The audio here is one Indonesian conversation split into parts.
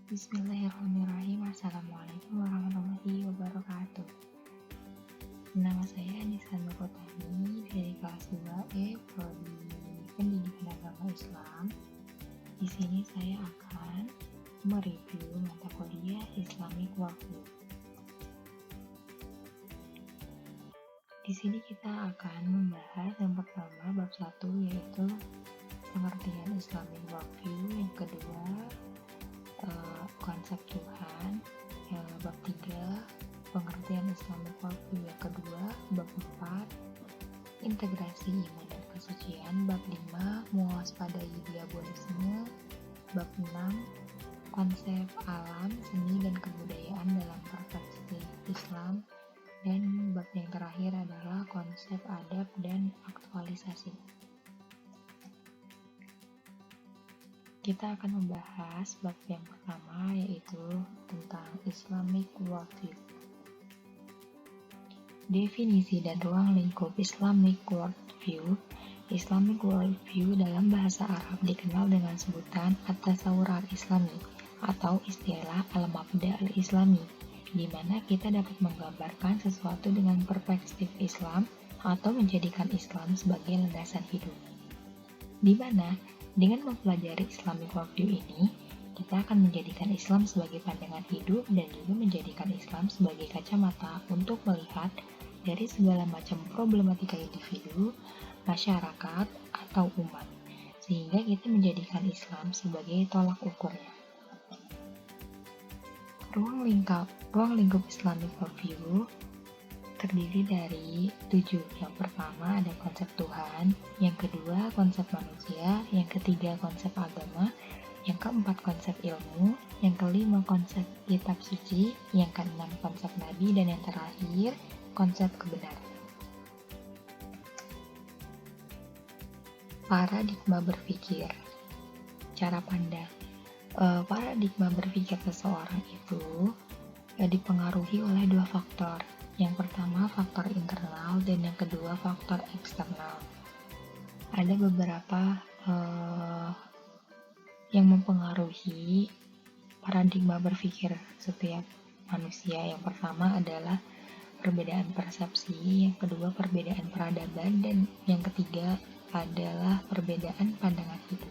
Bismillahirrahmanirrahim. Assalamualaikum warahmatullahi wabarakatuh. Nama saya Anissa Nurutani dari kelas 2E Prodi Pendidikan Agama Islam. Di sini saya akan mereview mata kuliah Islamic Worldview. Di sini kita akan membahas yang pertama bab 1 yaitu pengertian Islamic Worldview, yang kedua konsep Tuhan, bab 3 pengertian Islamic Worldview, yang kedua bab 4 integrasi iman dan kesucian, bab 5 mewaspadai diabolisme, bab 6 konsep alam, seni dan kebudayaan dalam perspektif Islam, dan bab yang terakhir adalah konsep adab dan aktualisasi. Kita akan membahas bab yang pertama yaitu tentang Islamic Worldview. Definisi dan ruang lingkup Islamic Worldview. Islamic Worldview dalam bahasa Arab dikenal dengan sebutan at-tasawwur al-islami atau istilah al-mabda al-islami, di mana kita dapat menggambarkan sesuatu dengan perspektif Islam atau menjadikan Islam sebagai landasan hidup. Di mana dengan mempelajari Islamic Worldview ini, kita akan menjadikan Islam sebagai pandangan hidup dan juga menjadikan Islam sebagai kacamata untuk melihat dari segala macam problematika individu, masyarakat, atau umat, sehingga kita menjadikan Islam sebagai tolak ukurnya. Ruang lingkup Islamic Worldview terdiri dari 7. Yang pertama ada konsep Tuhan, yang kedua konsep manusia, yang ketiga konsep agama, yang keempat konsep ilmu, yang kelima konsep kitab suci, yang keenam konsep nabi, dan yang terakhir konsep kebenaran. Paradigma berpikir, cara pandang. Paradigma berpikir seseorang itu dipengaruhi oleh 2 faktor. Yang pertama faktor internal dan yang kedua faktor eksternal. Ada beberapa yang mempengaruhi paradigma berpikir setiap manusia. Yang pertama adalah perbedaan persepsi, yang kedua perbedaan peradaban, dan yang ketiga adalah perbedaan pandangan hidup.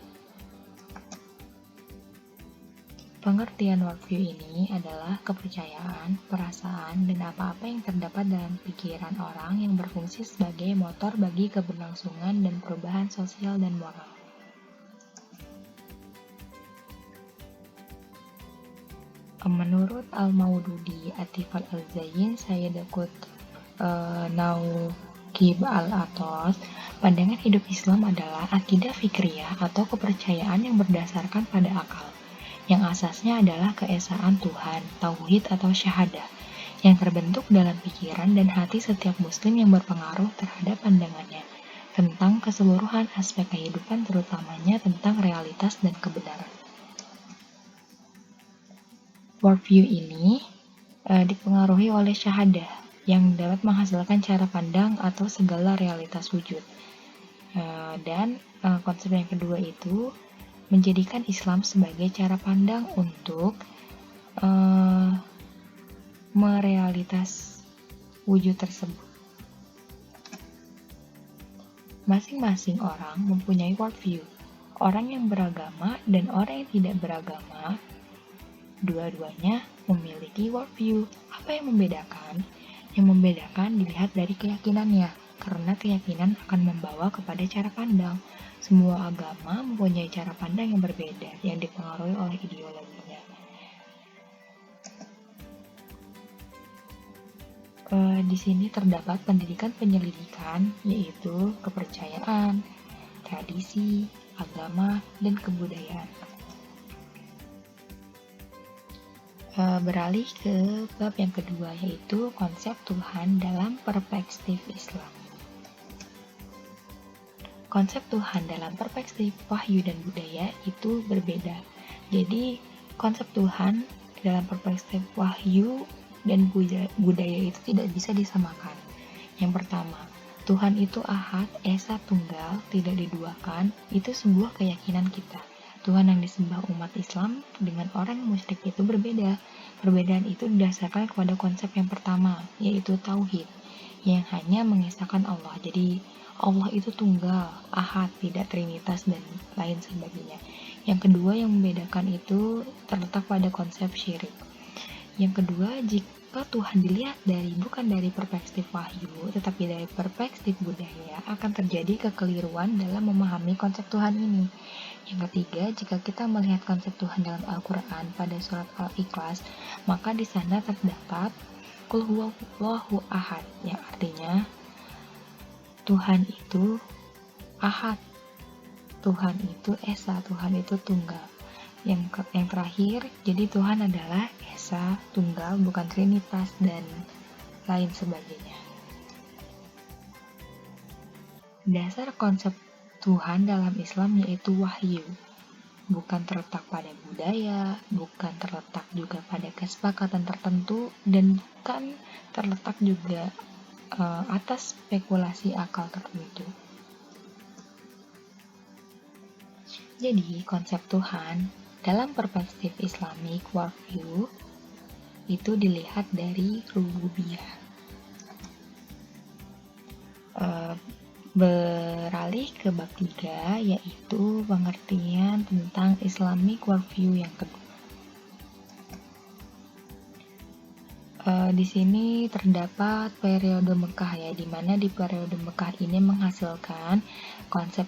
Pengertian worldview ini adalah kepercayaan, perasaan, dan apa-apa yang terdapat dalam pikiran orang yang berfungsi sebagai motor bagi keberlangsungan dan perubahan sosial dan moral. Menurut Al-Maududi, Atifal Al-Zayin, Sayyidakut Nauqib Al-Atos, pandangan hidup Islam adalah akidah fikriyah atau kepercayaan yang berdasarkan pada akal, yang asasnya adalah keesaan Tuhan, tauhid atau syahadah, yang terbentuk dalam pikiran dan hati setiap muslim yang berpengaruh terhadap pandangannya tentang keseluruhan aspek kehidupan, terutamanya tentang realitas dan kebenaran. Worldview ini dipengaruhi oleh syahadah, yang dapat menghasilkan cara pandang atau segala realitas wujud. Dan konsep yang kedua itu menjadikan Islam sebagai cara pandang untuk merealitas wujud tersebut. Masing-masing orang mempunyai worldview. Orang yang beragama dan orang yang tidak beragama, dua-duanya memiliki worldview. Apa yang membedakan? Yang membedakan dilihat dari keyakinannya, karena keyakinan akan membawa kepada cara pandang. Semua agama mempunyai cara pandang yang berbeda yang dipengaruhi oleh ideologinya. Di sini terdapat pendidikan penyelidikan, yaitu kepercayaan, tradisi, agama, dan kebudayaan. Beralih ke bab yang kedua, yaitu konsep Tuhan dalam perspektif Islam. Konsep Tuhan dalam perspektif wahyu dan budaya itu berbeda. Jadi, konsep Tuhan dalam perspektif wahyu dan budaya itu tidak bisa disamakan. Yang pertama, Tuhan itu ahad, esa tunggal, tidak diduakan, itu sebuah keyakinan kita. Tuhan yang disembah umat Islam dengan orang musyrik itu berbeda. Perbedaan itu didasarkan kepada konsep yang pertama, yaitu tauhid, yang hanya mengesahkan Allah. Jadi Allah itu tunggal, ahad, tidak trinitas, dan lain sebagainya. Yang kedua yang membedakan itu terletak pada konsep syirik. Yang kedua, jika Tuhan dilihat bukan dari perspektif wahyu, tetapi dari perspektif budaya, akan terjadi kekeliruan dalam memahami konsep Tuhan ini. Yang ketiga, jika kita melihat konsep Tuhan dalam Al-Quran pada surat Al-Ikhlas, maka di sana terdapat Qul huwallahu ahad, yang artinya Tuhan itu ahad, Tuhan itu esa, Tuhan itu tunggal. Yang terakhir, jadi Tuhan adalah esa, tunggal, bukan trinitas, dan lain sebagainya. Dasar konsep Tuhan dalam Islam yaitu wahyu, bukan terletak pada budaya, bukan terletak juga pada kesepakatan tertentu, dan bukan terletak juga atas spekulasi akal tertentu. Jadi konsep Tuhan dalam perspektif Islamic worldview itu dilihat dari rububiyah. Beralih ke bab 3, yaitu pengertian tentang Islamic worldview yang kedua. Di sini terdapat periode Mekah ya, di mana di periode Mekah ini menghasilkan konsep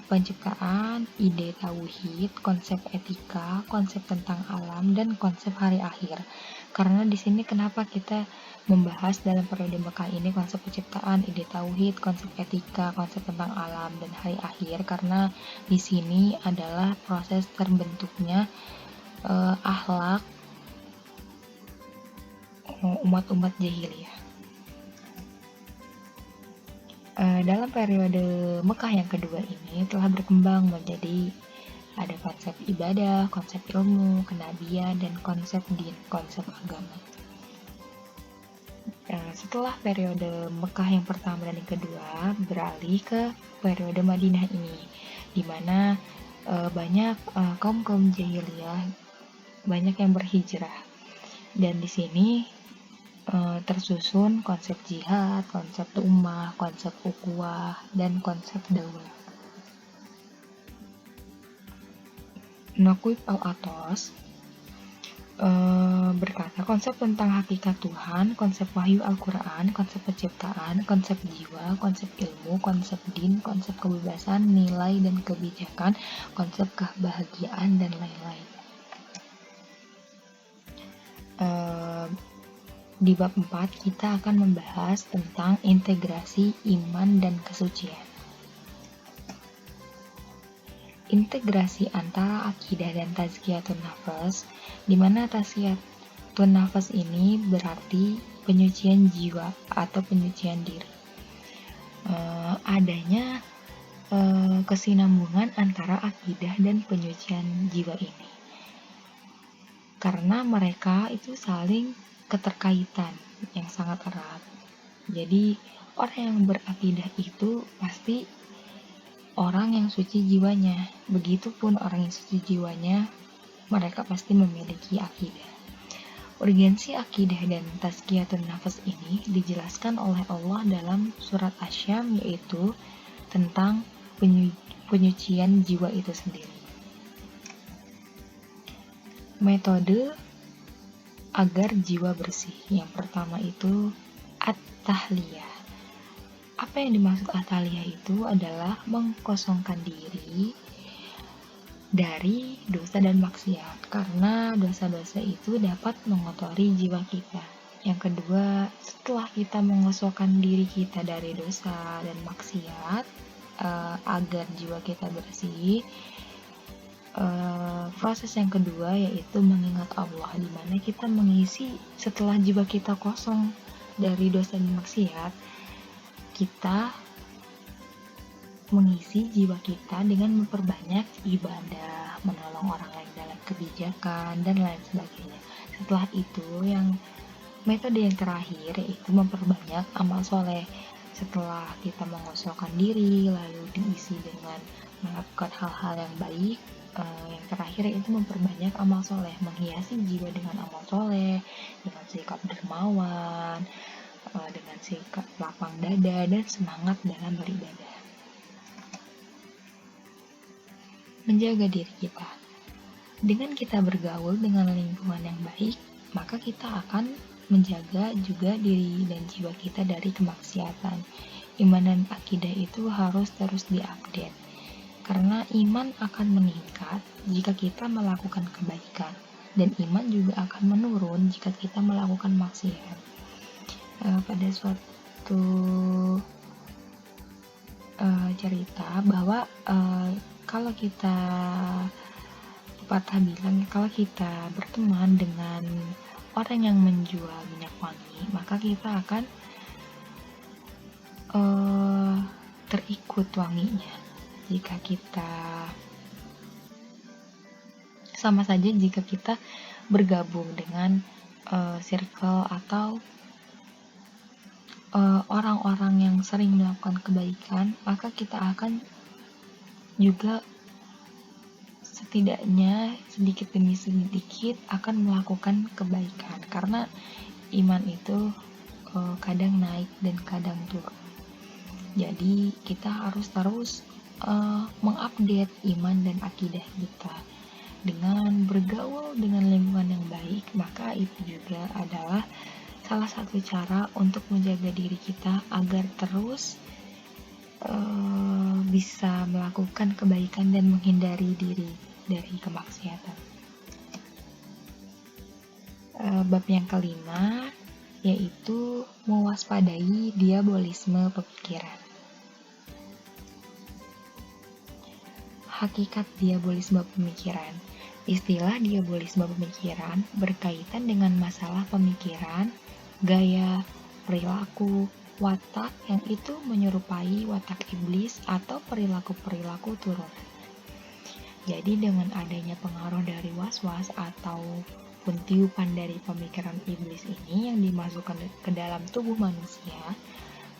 penciptaan, ide tauhid, konsep etika, konsep tentang alam, dan konsep hari akhir. Karena di sini kenapa kita membahas dalam periode Mekah ini konsep penciptaan, ide tauhid, konsep etika, konsep tentang alam, dan hari akhir? Karena di sini adalah proses terbentuknya akhlak umat-umat jahiliyah. Dalam periode Mekah yang kedua ini telah berkembang menjadi ada konsep ibadah, konsep ilmu, kenabian, dan konsep din, konsep agama. Setelah periode Mekah yang pertama dan yang kedua, beralih ke periode Madinah ini, di mana banyak kaum jahiliyah banyak yang berhijrah, dan di sini tersusun konsep jihad, konsep ummah, konsep ukhuwah, dan konsep daulah. Naqib al-Atos berkata, konsep tentang hakikat Tuhan, konsep wahyu Al-Quran, konsep penciptaan, konsep jiwa, konsep ilmu, konsep din, konsep kebebasan, nilai dan kebijakan, konsep kebahagiaan, dan lain-lain. Di bab 4 kita akan membahas tentang integrasi iman dan kesucian. Integrasi antara akidah dan tazkiyatun nafas, di mana tazkiyatun nafas ini berarti penyucian jiwa atau penyucian diri. Adanya kesinambungan antara akidah dan penyucian jiwa ini, karena mereka itu saling keterkaitan yang sangat erat. Jadi orang yang berakidah itu pasti orang yang suci jiwanya. Begitupun orang yang suci jiwanya, mereka pasti memiliki akidah. Urgensi akidah dan tazkiyatun nafas ini dijelaskan oleh Allah dalam surat Asy-Syam, yaitu tentang penyucian jiwa itu sendiri. Metode agar jiwa bersih. Yang pertama itu at-tahliyah. Apa yang dimaksud at-tahliyah itu adalah mengkosongkan diri dari dosa dan maksiat, karena dosa-dosa itu dapat mengotori jiwa kita. Yang kedua, setelah kita mengosongkan diri kita dari dosa dan maksiat agar jiwa kita bersih, proses yang kedua yaitu mengingat Allah, di mana kita mengisi setelah jiwa kita kosong dari dosa dan maksiat, kita mengisi jiwa kita dengan memperbanyak ibadah, menolong orang lain dalam kebijakan, dan lain sebagainya. Setelah itu, metode yang terakhir yaitu memperbanyak amal soleh. Setelah kita mengosongkan diri, lalu diisi dengan melakukan hal-hal yang baik, Yang terakhir itu memperbanyak amal soleh, menghiasi jiwa dengan amal soleh, dengan sikap dermawan, dengan sikap lapang dada dan semangat dalam beribadah. Menjaga diri kita. Dengan kita bergaul dengan lingkungan yang baik, maka kita akan menjaga juga diri dan jiwa kita dari kemaksiatan. Iman dan akidah itu harus terus diupdate. Karena iman akan meningkat jika kita melakukan kebaikan, dan iman juga akan menurun jika kita melakukan maksiat. Pada suatu cerita bahwa kalau kita pepatah bilang, kalau kita berteman dengan orang yang menjual minyak wangi, maka kita akan terikut wanginya. Jika kita sama saja jika kita bergabung dengan circle atau orang-orang yang sering melakukan kebaikan, maka kita akan juga setidaknya sedikit demi sedikit akan melakukan kebaikan, karena iman itu kadang naik dan kadang turun. Jadi kita harus terus mengupdate iman dan akidah kita dengan bergaul dengan lingkungan yang baik. Maka itu juga adalah salah satu cara untuk menjaga diri kita agar terus bisa melakukan kebaikan dan menghindari diri dari kemaksiatan. Bab yang kelima yaitu mewaspadai diabolisme pemikiran. Hakikat diabolisme pemikiran. Istilah diabolisme pemikiran berkaitan dengan masalah pemikiran, gaya, perilaku, watak yang itu menyerupai watak iblis atau perilaku-perilaku turunan. Jadi dengan adanya pengaruh dari was-was ataupun tiupan dari pemikiran iblis ini yang dimasukkan ke dalam tubuh manusia,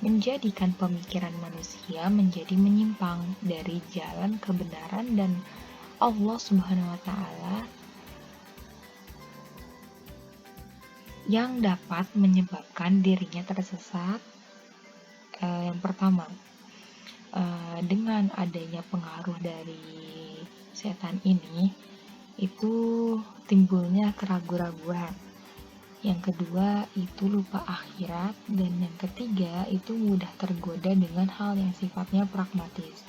menjadikan pemikiran manusia menjadi menyimpang dari jalan kebenaran dan Allah Subhanahu wa Ta'ala, yang dapat menyebabkan dirinya tersesat. Yang pertama, dengan adanya pengaruh dari setan ini, itu timbulnya keraguan-raguan. Yang kedua itu lupa akhirat, dan yang ketiga itu mudah tergoda dengan hal yang sifatnya pragmatis.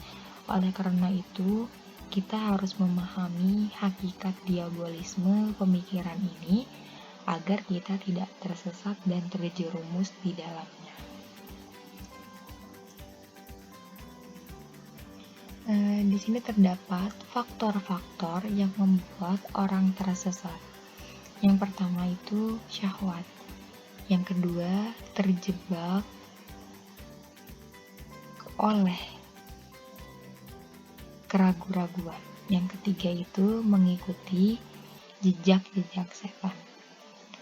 Oleh karena itu, kita harus memahami hakikat diabolisme pemikiran ini agar kita tidak tersesat dan terjerumus di dalamnya. Di sini terdapat faktor-faktor yang membuat orang tersesat. Yang pertama itu syahwat. Yang kedua, terjebak oleh keraguan-raguan. Yang ketiga itu mengikuti jejak-jejak setan.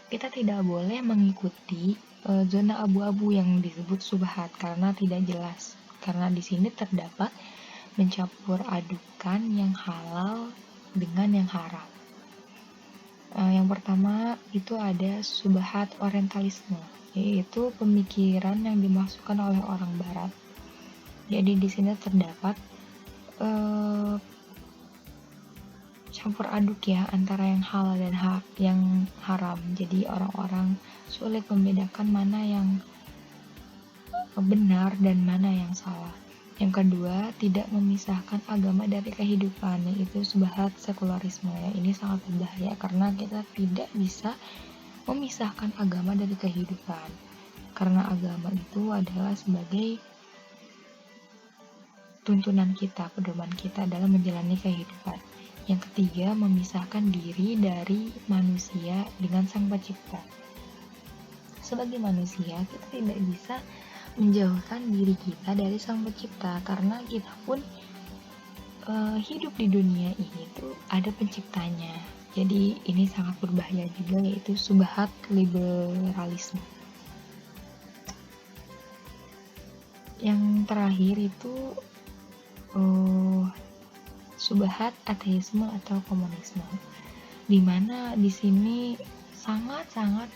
Kita tidak boleh mengikuti zona abu-abu yang disebut subhat karena tidak jelas. Karena di sini terdapat mencampur adukan yang halal dengan yang haram. Yang pertama itu ada subhat orientalisme, yaitu pemikiran yang dimasukkan oleh orang barat. Jadi di sini terdapat campur aduk ya antara yang halal dan yang haram. Jadi orang-orang sulit membedakan mana yang benar dan mana yang salah. Yang kedua, tidak memisahkan agama dari kehidupan, yaitu subhat sekularisme. Ini sangat berbahaya karena kita tidak bisa memisahkan agama dari kehidupan. Karena agama itu adalah sebagai tuntunan kita, pedoman kita dalam menjalani kehidupan. Yang ketiga, memisahkan diri dari manusia dengan Sang Pencipta. Sebagai manusia, kita tidak bisa menjauhkan diri kita dari Sang Pencipta karena kita pun hidup di dunia ini tuh ada penciptanya. Jadi ini sangat berbahaya juga, yaitu subhat liberalisme. Yang terakhir itu Subhat, ateisme atau komunisme. Di mana di sini sangat-sangat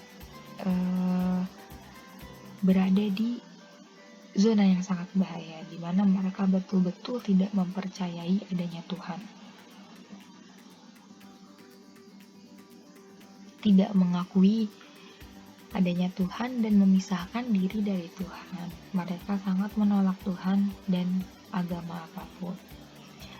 berada di zona yang sangat bahaya, di mana mereka betul-betul tidak mempercayai adanya Tuhan, tidak mengakui adanya Tuhan dan memisahkan diri dari Tuhan. Mereka sangat menolak Tuhan dan agama apapun.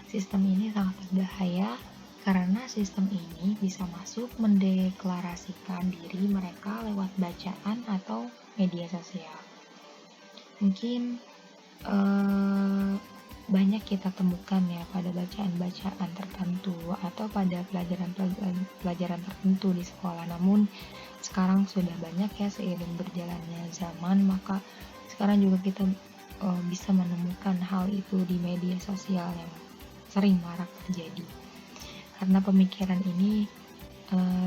Sistem ini sangat berbahaya karena sistem ini bisa masuk mendeklarasikan diri mereka lewat bacaan atau media sosial. Mungkin banyak kita temukan ya pada bacaan-bacaan tertentu atau pada pelajaran tertentu di sekolah. Namun sekarang sudah banyak ya, seiring berjalannya zaman, maka sekarang juga kita bisa menemukan hal itu di media sosial yang sering marak terjadi. Karena pemikiran ini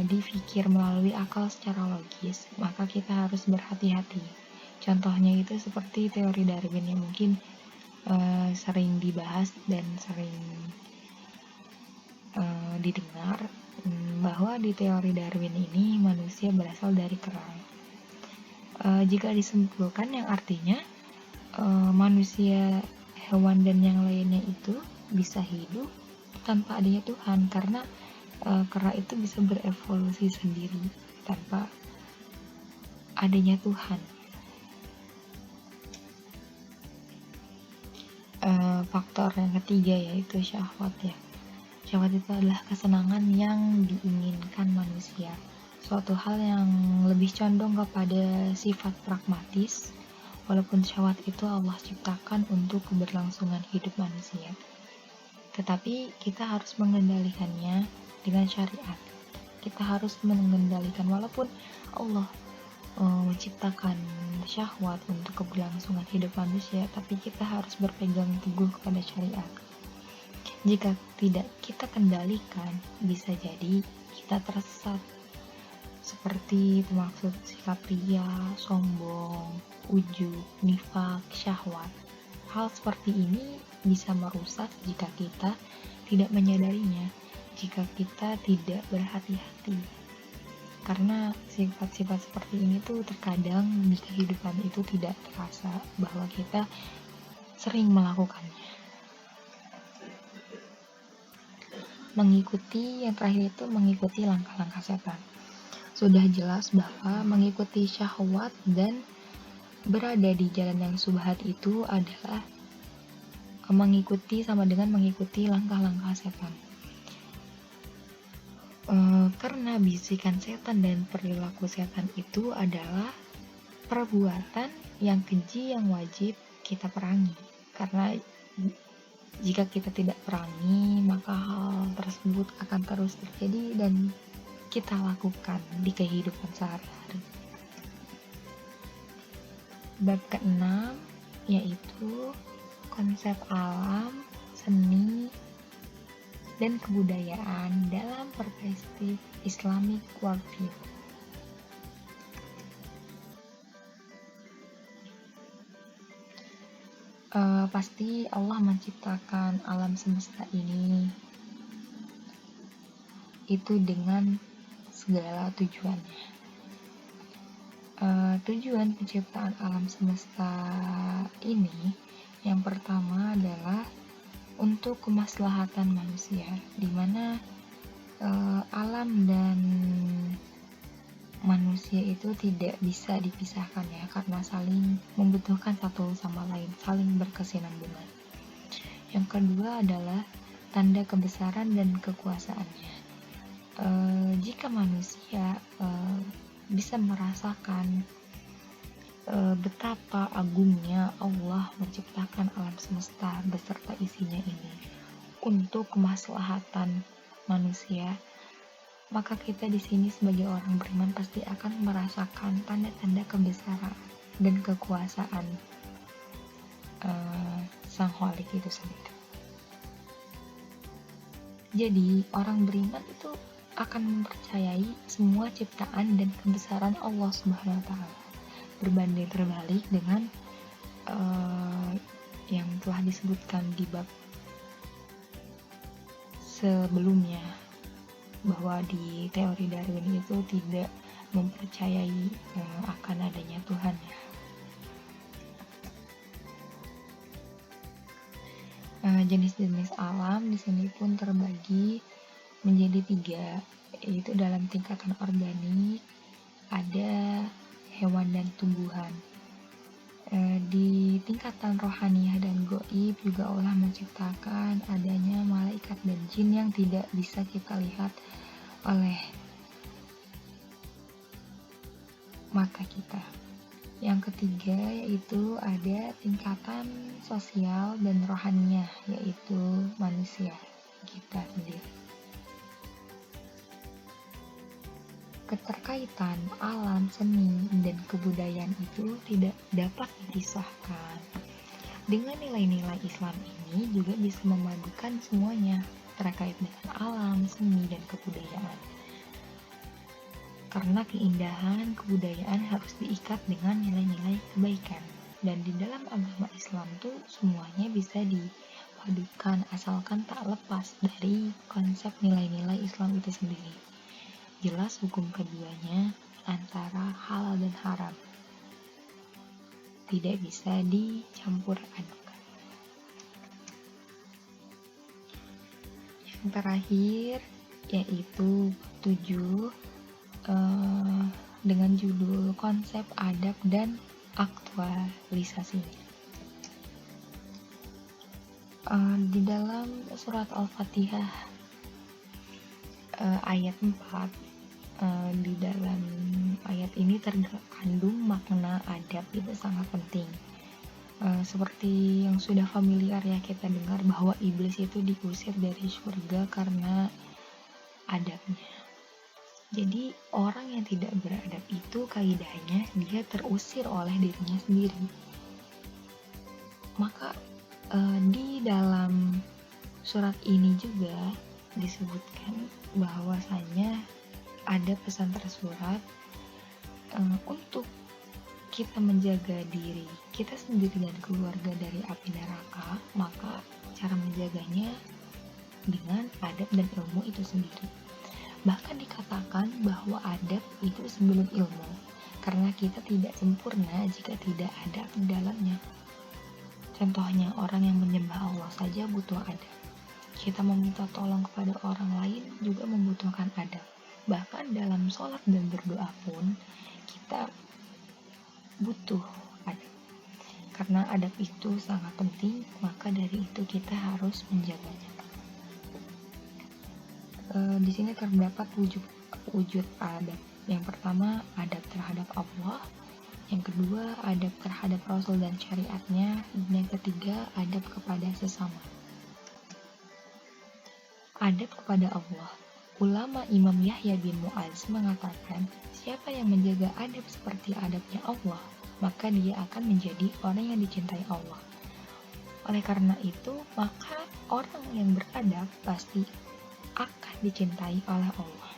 dipikir melalui akal secara logis, maka kita harus berhati-hati. Contohnya itu seperti teori Darwin yang mungkin sering dibahas dan sering didengar, bahwa di teori Darwin ini manusia berasal dari kerang. Jika disimpulkan yang artinya manusia, hewan dan yang lainnya itu bisa hidup tanpa adanya Tuhan, karena kera itu bisa berevolusi sendiri tanpa adanya Tuhan. Faktor yang ketiga yaitu syahwat ya. Syahwat itu adalah kesenangan yang diinginkan manusia, suatu hal yang lebih condong kepada sifat pragmatis, walaupun syahwat itu Allah ciptakan untuk keberlangsungan hidup manusia. Tetapi kita harus mengendalikannya dengan syariat. Kita harus mengendalikan, walaupun Allah menciptakan syahwat untuk keberlangsungan hidup manusia, tapi kita harus berpegang teguh kepada syariat. Jika tidak kita kendalikan, bisa jadi kita tersesat, seperti termaksud sikap ria, sombong, ujub, nifak, syahwat. Hal seperti ini bisa merusak jika kita tidak menyadarinya, jika kita tidak berhati-hati. Karena sifat-sifat seperti ini tuh terkadang di kehidupan itu tidak terasa bahwa kita sering melakukannya. Mengikuti, yang terakhir itu mengikuti langkah-langkah setan. Sudah jelas bahwa mengikuti syahwat dan berada di jalan yang subhat itu adalah mengikuti, sama dengan mengikuti langkah-langkah setan. Karena bisikan setan dan perilaku setan itu adalah perbuatan yang keji yang wajib kita perangi. Karena jika kita tidak perangi, maka hal tersebut akan terus terjadi dan kita lakukan di kehidupan sehari-hari. Bab ke-6 yaitu konsep alam, seni, dan kebudayaan dalam perspektif Islamic worldview. Pasti Allah menciptakan alam semesta ini itu dengan segala tujuannya. Tujuan penciptaan alam semesta ini yang pertama adalah untuk kemaslahatan manusia, di mana alam dan manusia itu tidak bisa dipisahkan ya, karena saling membutuhkan satu sama lain, saling berkesinambungan. Yang kedua adalah tanda kebesaran dan kekuasaannya. Jika manusia bisa merasakan betapa agungnya Allah menciptakan alam semesta beserta isinya ini untuk kemaslahatan manusia, maka kita di sini sebagai orang beriman pasti akan merasakan tanda-tanda kebesaran dan kekuasaan Sang Khalik itu sendiri. Jadi orang beriman itu akan mempercayai semua ciptaan dan kebesaran Allah Subhanahu wa Ta'ala, berbanding terbalik dengan yang telah disebutkan di bab sebelumnya, bahwa di teori Darwin itu tidak mempercayai akan adanya Tuhan ya. Jenis-jenis alam di sini pun terbagi menjadi 3, yaitu dalam tingkatan organik, ada hewan dan tumbuhan. Di tingkatan rohaniah dan gaib juga Allah menciptakan adanya malaikat dan jin yang tidak bisa kita lihat oleh mata kita. Yang ketiga yaitu ada tingkatan sosial dan rohaniah, yaitu manusia kita sendiri. Keterkaitan alam, seni, dan kebudayaan itu tidak dapat dipisahkan. Dengan nilai-nilai Islam ini juga bisa memadukan semuanya terkait dengan alam, seni, dan kebudayaan. Karena keindahan kebudayaan harus diikat dengan nilai-nilai kebaikan. Dan di dalam agama Islam tuh semuanya bisa dipadukan asalkan tak lepas dari konsep nilai-nilai Islam itu sendiri. Jelas hukum keduanya antara halal dan haram, tidak bisa dicampur adukan. Yang terakhir yaitu 7 dengan judul konsep adab dan aktualisasi. Di dalam surat Al-Fatihah ayat 4, di dalam ayat ini terkandung makna adab itu sangat penting. Seperti yang sudah familiar ya kita dengar bahwa iblis itu diusir dari surga karena adabnya. Jadi orang yang tidak beradab itu kaidahnya dia terusir oleh dirinya sendiri. Maka di dalam surat ini juga disebutkan bahwasanya ada pesan tersurat untuk kita menjaga diri kita sendiri dan keluarga dari api neraka. Maka cara menjaganya dengan adab dan ilmu itu sendiri. Bahkan dikatakan bahwa adab itu sebelum ilmu, karena kita tidak sempurna jika tidak adab di dalamnya. Contohnya, orang yang menyembah Allah saja butuh adab. Kita meminta tolong kepada orang lain juga membutuhkan adab. Bahkan dalam sholat dan berdoa pun kita butuh adab. Karena adab itu sangat penting, maka dari itu kita harus menjaganya. Di sini terdapat wujud adab. Yang pertama, adab terhadap Allah. Yang kedua, adab terhadap Rasul dan syariatnya. Dan yang ketiga, adab kepada sesama. Adab kepada Allah. Ulama Imam Yahya bin Mu'adz mengatakan, siapa yang menjaga adab seperti adabnya Allah, maka dia akan menjadi orang yang dicintai Allah. Oleh karena itu, maka orang yang beradab pasti akan dicintai oleh Allah.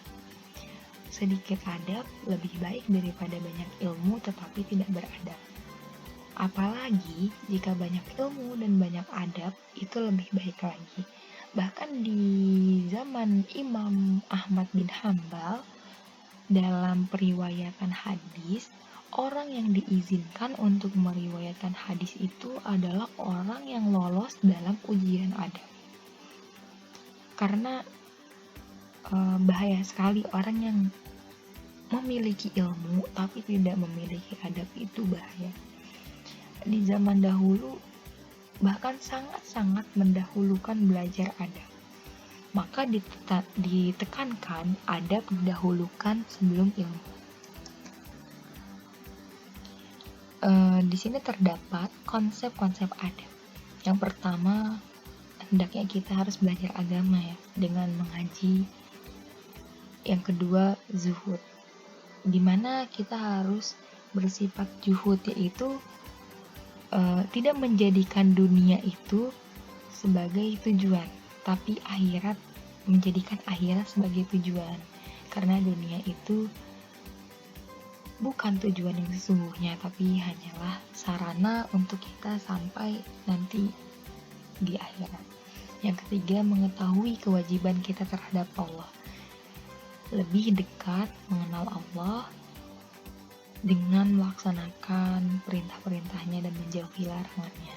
Sedikit adab lebih baik daripada banyak ilmu tetapi tidak beradab. Apalagi jika banyak ilmu dan banyak adab, itu lebih baik lagi. Bahkan di zaman Imam Ahmad bin Hambal, dalam periwayatan hadis, orang yang diizinkan untuk meriwayatkan hadis itu adalah orang yang lolos dalam ujian adab. Karena bahaya sekali orang yang memiliki ilmu tapi tidak memiliki adab, itu bahaya. Di zaman dahulu bahkan sangat-sangat mendahulukan belajar adab. Maka ditekankan adab didahulukan sebelum ilmu. Di sini terdapat konsep-konsep adab. Yang pertama, hendaknya kita harus belajar agama ya, dengan mengaji. Yang kedua, zuhud, dimana kita harus bersifat zuhud, yaitu tidak menjadikan dunia itu sebagai tujuan, tapi menjadikan akhirat sebagai tujuan. Karena dunia itu bukan tujuan yang sesungguhnya, tapi hanyalah sarana untuk kita sampai nanti di akhirat. Yang ketiga, mengetahui kewajiban kita terhadap Allah. Lebih dekat mengenal Allah dengan melaksanakan perintah-perintahnya dan menjauhi larangannya.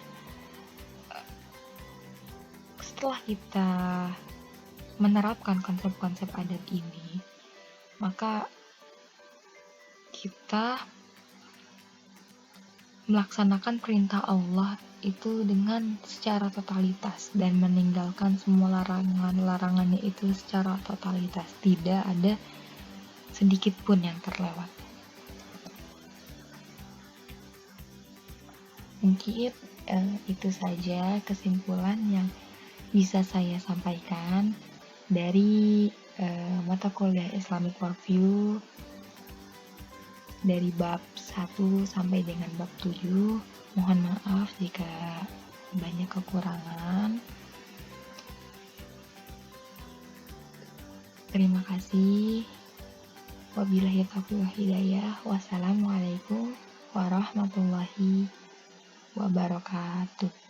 Setelah kita menerapkan konsep-konsep adab ini, maka kita melaksanakan perintah Allah itu dengan secara totalitas dan meninggalkan semua larangannya itu secara totalitas. Tidak ada sedikit pun yang terlewat. Mungkin itu saja kesimpulan yang bisa saya sampaikan dari mata kuliah Islamic Worldview dari bab 1 sampai dengan bab 7. Mohon maaf jika banyak kekurangan. Terima kasih. Wabillahi taufiq wal hidayah. Wassalamualaikum warahmatullahi wabarakatuh.